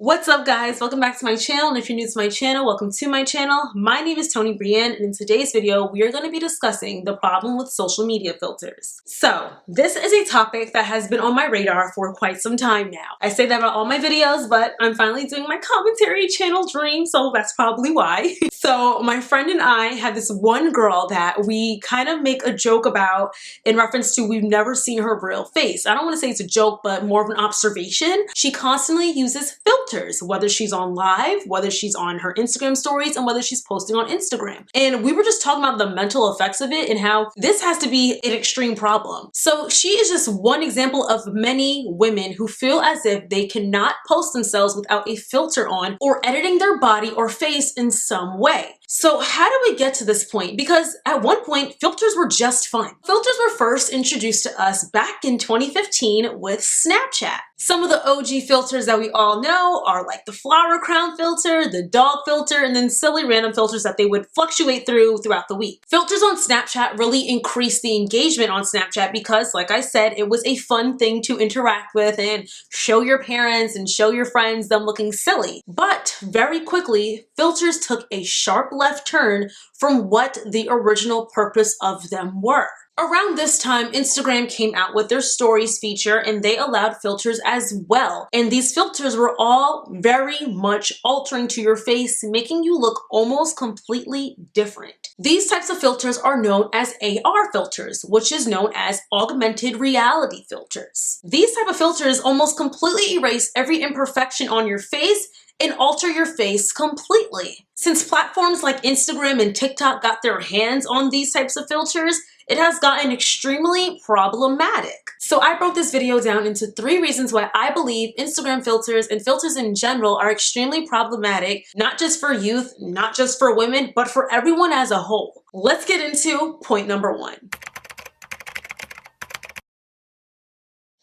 What's up, guys? Welcome back to my channel, and if you're new to my channel, welcome to my channel. My name is tonibryanne, and in today's video we are going to be discussing the problem with social media filters. So this is a topic that has been on my radar for quite some time now. I say that about all my videos, but I'm finally doing my commentary channel dream, so that's probably why. So my friend and I have this one girl that we kind of make a joke about in reference to we've never seen her real face. I don't want to say it's a joke, but more of an observation. She constantly uses filters, whether she's on live, whether she's on her Instagram stories, and whether she's posting on Instagram. And we were just talking about the mental effects of it and how this has to be an extreme problem. So she is just one example of many women who feel as if they cannot post themselves without a filter on or editing their body or face in some way. So how do we get to this point? Because at one point, filters were just fun. Filters were first introduced to us back in 2015 with Snapchat. Some of the OG filters that we all know are like the flower crown filter, the dog filter, and then silly random filters that they would fluctuate throughout the week. Filters on Snapchat really increased the engagement on Snapchat because, like I said, it was a fun thing to interact with and show your parents and show your friends them looking silly. But very quickly, filters took a sharp left turn from what the original purpose of them were. Around this time, Instagram came out with their stories feature and they allowed filters as well. And these filters were all very much altering to your face, making you look almost completely different. These types of filters are known as AR filters, which is known as augmented reality filters. These type of filters almost completely erase every imperfection on your face and alter your face completely. Since platforms like Instagram and TikTok got their hands on these types of filters, it has gotten extremely problematic. So I broke this video down into 3 reasons why I believe Instagram filters and filters in general are extremely problematic, not just for youth, not just for women, but for everyone as a whole. Let's get into point number 1.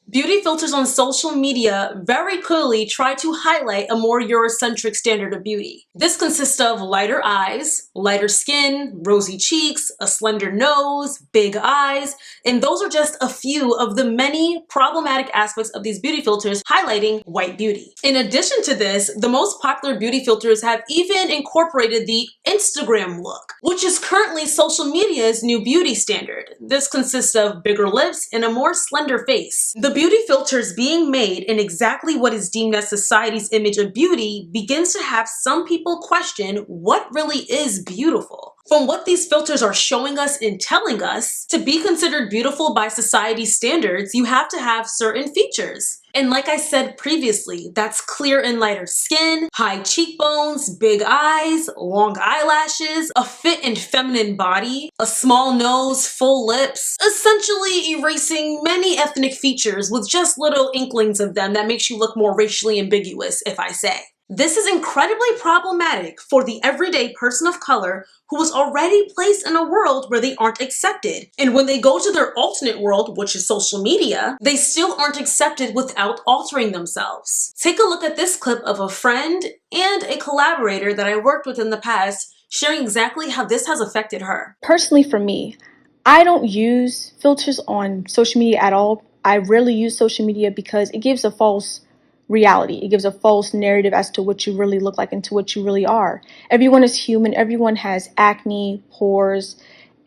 Beauty filters on social media very clearly try to highlight a more Eurocentric standard of beauty. This consists of lighter eyes, lighter skin, rosy cheeks, a slender nose, big eyes, and those are just a few of the many problematic aspects of these beauty filters highlighting white beauty. In addition to this, the most popular beauty filters have even incorporated the Instagram look, which is currently social media's new beauty standard. This consists of bigger lips and a more slender face. The beauty filters being made in exactly what is deemed as society's image of beauty begins to have some people question what really is beautiful. From what these filters are showing us and telling us, to be considered beautiful by society's standards, you have to have certain features. And like I said previously, that's clear and lighter skin, high cheekbones, big eyes, long eyelashes, a fit and feminine body, a small nose, full lips, essentially erasing many ethnic features with just little inklings of them that makes you look more racially ambiguous, if I say. This is incredibly problematic for the everyday person of color who is already placed in a world where they aren't accepted. And when they go to their alternate world, which is social media, they still aren't accepted without altering themselves. Take a look at this clip of a friend and a collaborator that I worked with in the past sharing exactly how this has affected her. Personally, for me, I don't use filters on social media at all. I rarely use social media because it gives a false reality. It gives a false narrative as to what you really look like and to what you really are. Everyone is human. Everyone has acne, pores,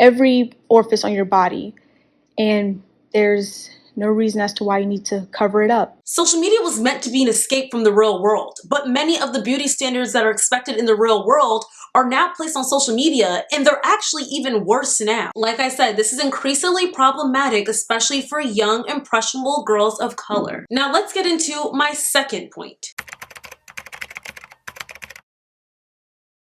every orifice on your body. And there's no reason as to why you need to cover it up. Social media was meant to be an escape from the real world, but many of the beauty standards that are expected in the real world are now placed on social media, and they're actually even worse now. Like I said, this is increasingly problematic, especially for young, impressionable girls of color. Now let's get into my second point.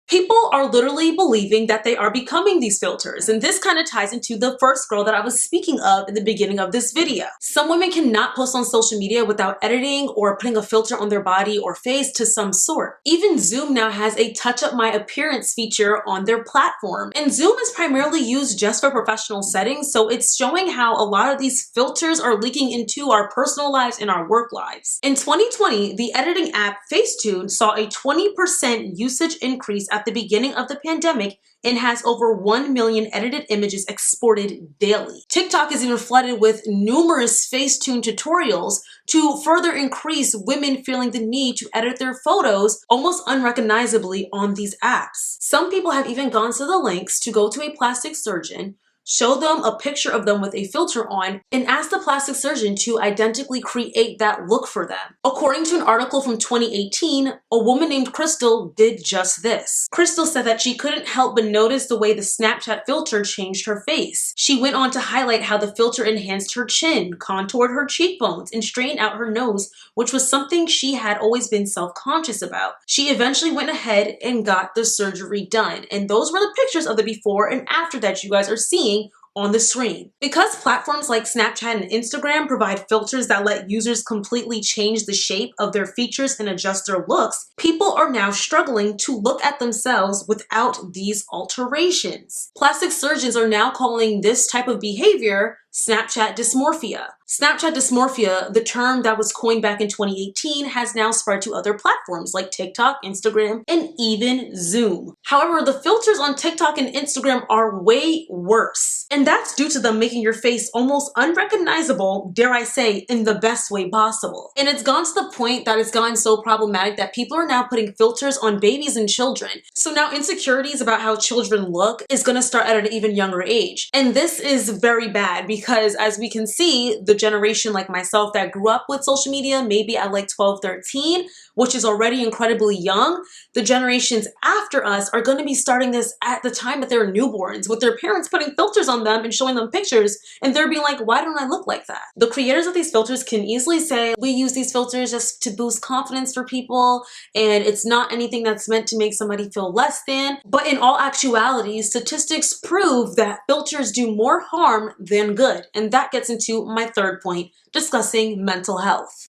People are literally believing that they are becoming these filters, and this kind of ties into the first girl that I was speaking of in the beginning of this video. Some women cannot post on social media without editing or putting a filter on their body or face to some sort. Even Zoom now has a touch up my appearance feature on their platform, and Zoom is primarily used just for professional settings, so it's showing how a lot of these filters are leaking into our personal lives and our work lives. In 2020, the editing app Facetune saw a 20% usage increase at the beginning of the pandemic and has over 1 million edited images exported daily. TikTok is even flooded with numerous Facetune tutorials to further increase women feeling the need to edit their photos almost unrecognizably on these apps. Some people have even gone to the lengths to go to a plastic surgeon, show them a picture of them with a filter on, and ask the plastic surgeon to identically create that look for them. According to an article from 2018, a woman named Crystal did just this. Crystal said that she couldn't help but notice the way the Snapchat filter changed her face. She went on to highlight how the filter enhanced her chin, contoured her cheekbones, and straightened out her nose, which was something she had always been self-conscious about. She eventually went ahead and got the surgery done, and those were the pictures of the before and after that you guys are seeing on the screen. Because platforms like Snapchat and Instagram provide filters that let users completely change the shape of their features and adjust their looks, people are now struggling to look at themselves without these alterations. Plastic surgeons are now calling this type of behavior Snapchat dysmorphia. Snapchat dysmorphia, the term that was coined back in 2018, has now spread to other platforms like TikTok, Instagram, and even Zoom. However, the filters on TikTok and Instagram are way worse. And that's due to them making your face almost unrecognizable, dare I say, in the best way possible. And it's gone to the point that it's gotten so problematic that people are now putting filters on babies and children. So now insecurities about how children look is going to start at an even younger age. And this is very bad because as we can see, the generation like myself that grew up with social media, maybe at like 12, 13, which is already incredibly young, the generations after us are going to be starting this at the time that they're newborns, with their parents putting filters on them and showing them pictures, and they're being like, why don't I look like that? The creators of these filters can easily say, we use these filters just to boost confidence for people, and it's not anything that's meant to make somebody feel less than. But in all actuality, statistics prove that filters do more harm than good. And that gets into my third point, discussing mental health.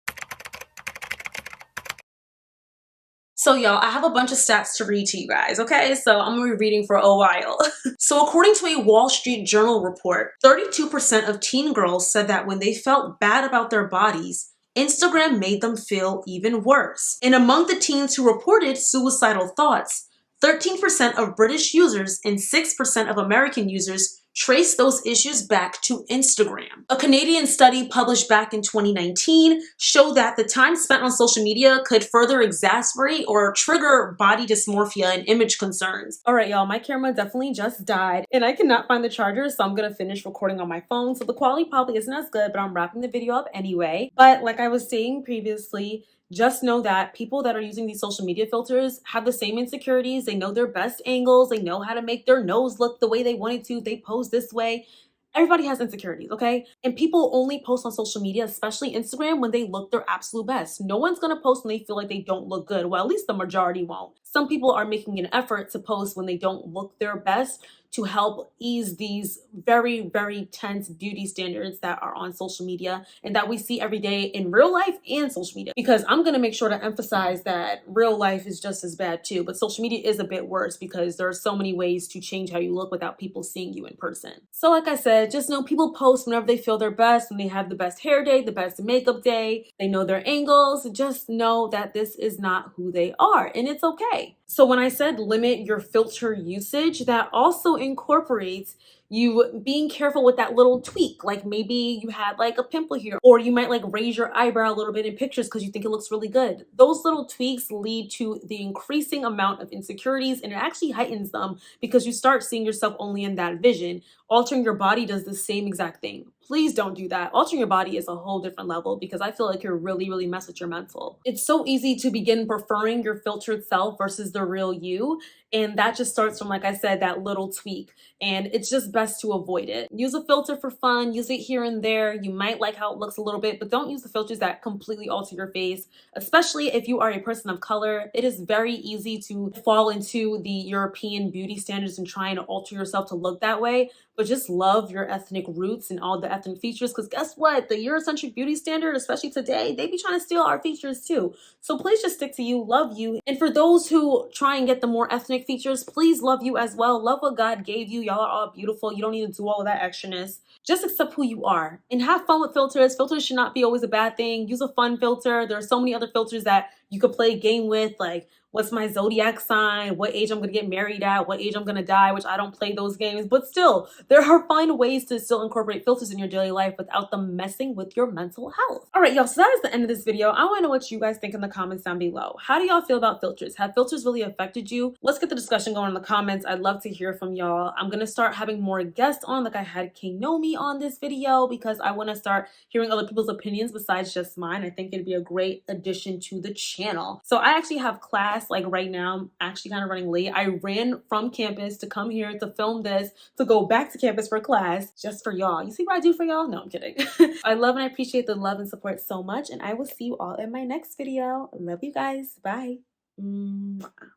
So y'all, I have a bunch of stats to read to you guys, okay? So I'm gonna be reading for a while. So according to a Wall Street Journal report, 32% of teen girls said that when they felt bad about their bodies, Instagram made them feel even worse. And among the teens who reported suicidal thoughts, 13% of British users and 6% of American users trace those issues back to Instagram. A Canadian study published back in 2019 showed that the time spent on social media could further exacerbate or trigger body dysmorphia and image concerns. All right, y'all, my camera definitely just died and I cannot find the charger, so I'm gonna finish recording on my phone. So the quality probably isn't as good, but I'm wrapping the video up anyway. But like I was saying previously, just know that people that are using these social media filters have the same insecurities. They know their best angles. They know how to make their nose look the way they want it to. They pose this way. Everybody has insecurities, okay? And people only post on social media, especially Instagram, when they look their absolute best. No one's gonna post when they feel like they don't look good. Well, at least the majority won't. Some people are making an effort to post when they don't look their best to help ease these very, very tense beauty standards that are on social media and that we see every day in real life and social media. Because I'm gonna make sure to emphasize that real life is just as bad too, but social media is a bit worse because there are so many ways to change how you look without people seeing you in person. So like I said, just know people post whenever they feel their best, when they have the best hair day, the best makeup day, they know their angles. Just know that this is not who they are, and it's okay. So when I said limit your filter usage, that also incorporates you being careful with that little tweak. Like maybe you had like a pimple here, or you might like raise your eyebrow a little bit in pictures because you think it looks really good. Those little tweaks lead to the increasing amount of insecurities, and it actually heightens them because you start seeing yourself only in that vision. Altering your body does the same exact thing. Please don't do that. Altering your body is a whole different level because I feel like you're really mess with your mental. It's so easy to begin preferring your filtered self versus the real you. And that just starts from, like I said, that little tweak. And it's just best to avoid it. Use a filter for fun, use it here and there. You might like how it looks a little bit, but don't use the filters that completely alter your face, especially if you are a person of color. It is very easy to fall into the European beauty standards and trying to alter yourself to look that way. But just love your ethnic roots and all the ethnic features, because guess what? The Eurocentric beauty standard, especially today, they be trying to steal our features too. So please just stick to you, love you. And for those who try and get the more ethnic features, please love you as well. Love what God gave you. Y'all are all beautiful. You don't need to do all of that extraness. Just accept who you are and have fun with filters. Filters should not be always a bad thing. Use a fun filter. There are so many other filters that you could play a game with, like, what's my zodiac sign, what age I'm gonna get married at, what age I'm gonna die, which I don't play those games, but still, there are fine ways to still incorporate filters in your daily life without them messing with your mental health. All right, y'all, so that is the end of this video. I wanna know what you guys think in the comments down below. How do y'all feel about filters? Have filters really affected you? Let's get the discussion going in the comments. I'd love to hear from y'all. I'm gonna start having more guests on, like I had Kanomi on this video, because I wanna start hearing other people's opinions besides just mine. I think it'd be a great addition to the channel. So I actually have class, like right now, I'm actually kind of running late. I ran from campus to come here to film this, to go back to campus for class, just for y'all. You see what I do for y'all? No, I'm kidding. I love and I appreciate the love and support so much, and I will see you all in my next video. Love you guys. Bye. Mwah.